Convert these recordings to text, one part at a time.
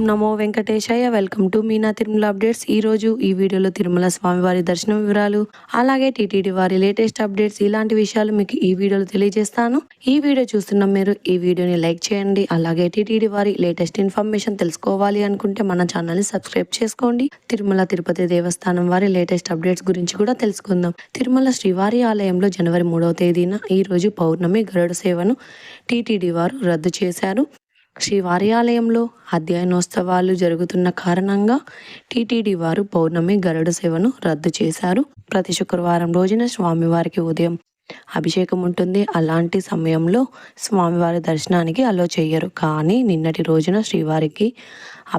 Namo Venkatesaya. Welcome to Meena Tirumala updates. ఈరోజు ఈ వీడియోలో తిరుమల స్వామివారి దర్శనం వివరాలు, అలాగే టీటీడీ వారి లేటెస్ట్ అప్డేట్స్, ఇలాంటి విషయాలు మీకు ఈ వీడియోలో తెలియజేస్తాను. ఈ వీడియో చూస్తున్న మీరు ఈ వీడియోని లైక్ చేయండి. అలాగే టీటీడీ వారి లేటెస్ట్ ఇన్ఫర్మేషన్ తెలుసుకోవాలి అనుకుంటే మన ఛానల్ని సబ్స్క్రైబ్ చేసుకోండి. తిరుమల తిరుపతి దేవస్థానం వారి లేటెస్ట్ అప్డేట్స్ గురించి కూడా తెలుసుకుందాం. తిరుమల శ్రీవారి ఆలయంలో జనవరి 3వ తేదీన ఈ రోజు పౌర్ణమి గరుడ సేవను టీటీడీ వారు రద్దు చేశారు. శ్రీవారి ఆలయంలో అధ్యయనోత్సవాలు జరుగుతున్న కారణంగా టీటీడీ వారు పౌర్ణమి గరుడ సేవను రద్దు చేశారు. ప్రతి శుక్రవారం రోజున స్వామివారికి ఉదయం అభిషేకం ఉంటుంది. అలాంటి సమయంలో స్వామివారి దర్శనానికి అలో చేయరు. కానీ నిన్నటి రోజున శ్రీవారికి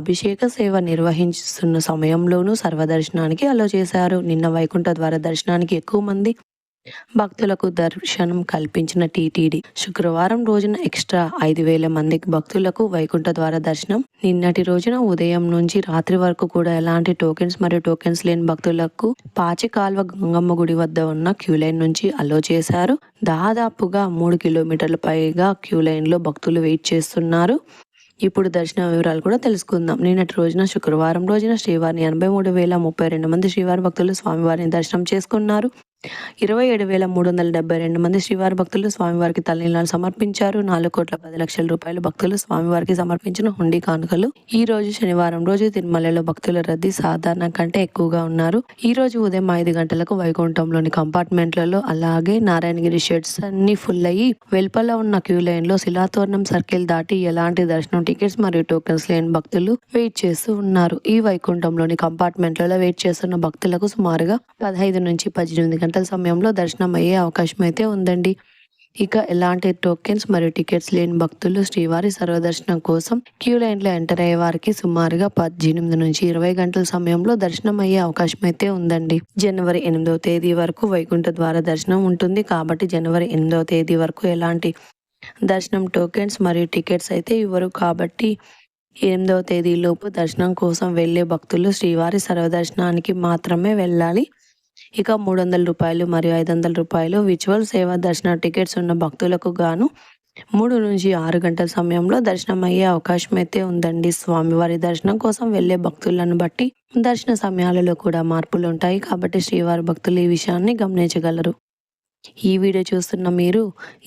అభిషేక సేవ నిర్వహిస్తున్న సమయంలోనూ సర్వదర్శనానికి అలో చేశారు. నిన్న వైకుంఠ ద్వార దర్శనానికి ఎక్కువ మంది భక్తులకు దర్శనం కల్పించిన టీటీడీ శుక్రవారం రోజున ఎక్స్ట్రా 5,000 మందికి భక్తులకు వైకుంఠ ద్వార దర్శనం. నిన్నటి రోజున ఉదయం నుంచి రాత్రి వరకు కూడా ఎలాంటి టోకెన్స్ మరియు టోకెన్స్ లేని భక్తులకు పాచికాల్వ గంగమ్మ గుడి వద్ద ఉన్న క్యూ లైన్ నుంచి అలో చేశారు. దాదాపుగా 3 కిలోమీటర్ల పైగా క్యూ లైన్ లో భక్తులు వెయిట్ చేస్తున్నారు. ఇప్పుడు దర్శన వివరాలు కూడా తెలుసుకుందాం. నిన్నటి రోజున శుక్రవారం రోజున శ్రీవారిని 83,032 మంది శ్రీవారి భక్తులు స్వామివారిని దర్శనం చేసుకున్నారు. 27,372 మంది శ్రీవారి భక్తులు స్వామివారికి తలనీలాలు సమర్పించారు. 4,10,00,000 రూపాయలు భక్తులు స్వామివారికి సమర్పించిన హుండీ కానుకలు. ఈ రోజు శనివారం రోజు తిరుమలలో భక్తుల రద్దీ సాధారణం కంటే ఎక్కువగా ఉన్నారు. ఈ రోజు ఉదయం 5 గంటలకు వైకుంఠంలోని కంపార్ట్మెంట్లలో, అలాగే నారాయణగిరి షెడ్స్ అన్ని ఫుల్ అయ్యి వెలుపల ఉన్న క్యూ లైన్ లో శిలాతోరణం సర్కిల్ దాటి ఎలాంటి దర్శనం టికెట్స్ మరియు టోకెన్స్ లేని భక్తులు వెయిట్ చేస్తూ ఉన్నారు. ఈ వైకుంఠంలోని కంపార్ట్మెంట్లలో వెయిట్ చేస్తున్న భక్తులకు సుమారుగా 15 నుంచి 18 గంటల సమయంలో దర్శనం అయ్యే అవకాశం అయితే ఉందండి. ఇక ఎలాంటి టోకెన్స్ మరియు టికెట్స్ లేని భక్తులు శ్రీవారి సర్వదర్శనం కోసం క్యూ లైన్ లో ఎంటర్ అయ్యే వారికి సుమారుగా 18 నుంచి 20 గంటల సమయంలో దర్శనం అయ్యే అవకాశం అయితే ఉందండి. జనవరి 8వ తేదీ వరకు వైకుంఠ ద్వార దర్శనం ఉంటుంది. కాబట్టి జనవరి 8వ తేదీ వరకు ఎలాంటి దర్శనం టోకెన్స్ మరియు టికెట్స్ అయితే ఇవ్వరు. కాబట్టి 8వ తేదీ లోపు దర్శనం కోసం వెళ్లే భక్తులు శ్రీవారి సర్వదర్శనానికి మాత్రమే వెళ్ళాలి. ఇక 300 రూపాయలు మరియు 500 రూపాయలు విజువల్ సేవ దర్శన టికెట్స్ ఉన్న భక్తులకు గాను 3 నుంచి 6 గంటల సమయంలో దర్శనం అయ్యే అవకాశం అయితే ఉందండి. స్వామివారి దర్శనం కోసం వెళ్లే భక్తులను బట్టి దర్శన సమయాలలో కూడా మార్పులు ఉంటాయి. కాబట్టి శ్రీవారి భక్తులు ఈ విషయాన్ని గమనించగలరు. ఈ వీడియో చూస్తున్న మీరు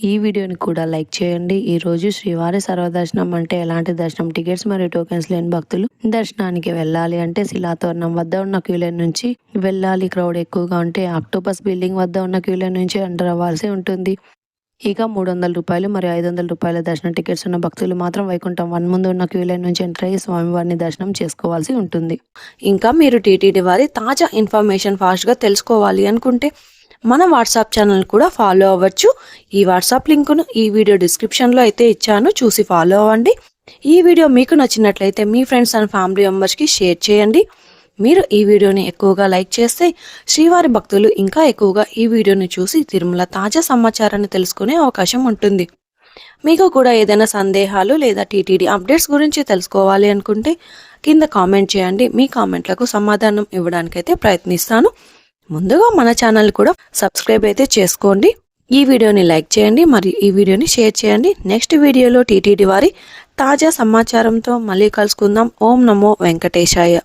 ఈ వీడియోని కూడా లైక్ చేయండి. ఈ రోజు శ్రీవారి సర్వదర్శనం అంటే ఎలాంటి దర్శనం టికెట్స్ మరియు టోకెన్స్ లేని భక్తులు దర్శనానికి వెళ్ళాలి అంటే శిలాతోరణం వద్ద ఉన్న క్యూ లైన్ నుంచి వెళ్ళాలి. క్రౌడ్ ఎక్కువగా ఉంటే ఆక్టోపస్ బిల్డింగ్ వద్ద ఉన్న క్యూ లైన్ నుంచి ఎంటర్ అవ్వాల్సి ఉంటుంది. ఇక 300 రూపాయలు మరియు 500 రూపాయల దర్శన టికెట్స్ ఉన్న భక్తులు మాత్రం వైకుంఠం 1 ముందు ఉన్న క్యూ లైన్ నుంచి ఎంటర్ అయ్యి స్వామివారిని దర్శనం చేసుకోవాల్సి ఉంటుంది. ఇంకా మీరు టీటీడీ వారి తాజా ఇన్ఫర్మేషన్ ఫాస్ట్గా తెలుసుకోవాలి అనుకుంటే మన వాట్సాప్ ఛానల్ కూడా ఫాలో అవ్వచ్చు. ఈ వాట్సాప్ లింకును ఈ వీడియో డిస్క్రిప్షన్లో అయితే ఇచ్చాను, చూసి ఫాలో అవ్వండి. ఈ వీడియో మీకు నచ్చినట్లయితే మీ ఫ్రెండ్స్ అండ్ ఫ్యామిలీ మెంబర్స్కి షేర్ చేయండి. మీరు ఈ వీడియోని ఎక్కువగా లైక్ చేస్తే శ్రీవారి భక్తులు ఇంకా ఎక్కువగా ఈ వీడియోని చూసి తిరుమల తాజా సమాచారాన్ని తెలుసుకునే అవకాశం ఉంటుంది. మీకు కూడా ఏదైనా సందేహాలు లేదా టీటీడీ అప్డేట్స్ గురించి తెలుసుకోవాలి అనుకుంటే కింద కామెంట్ చేయండి. మీ కామెంట్లకు సమాధానం ఇవ్వడానికైతే ప్రయత్నిస్తాను. ముందుగా మన ఛానల్ కూడా సబ్స్క్రైబ్ అయితే చేసుకోండి. ఈ వీడియోని లైక్ చేయండి మరియు ఈ వీడియోని షేర్ చేయండి. నెక్స్ట్ వీడియోలో టీటీడీ వారి తాజా సమాచారంతో మళ్ళీ కలుసుకుందాం. ఓం నమో వెంకటేశాయ.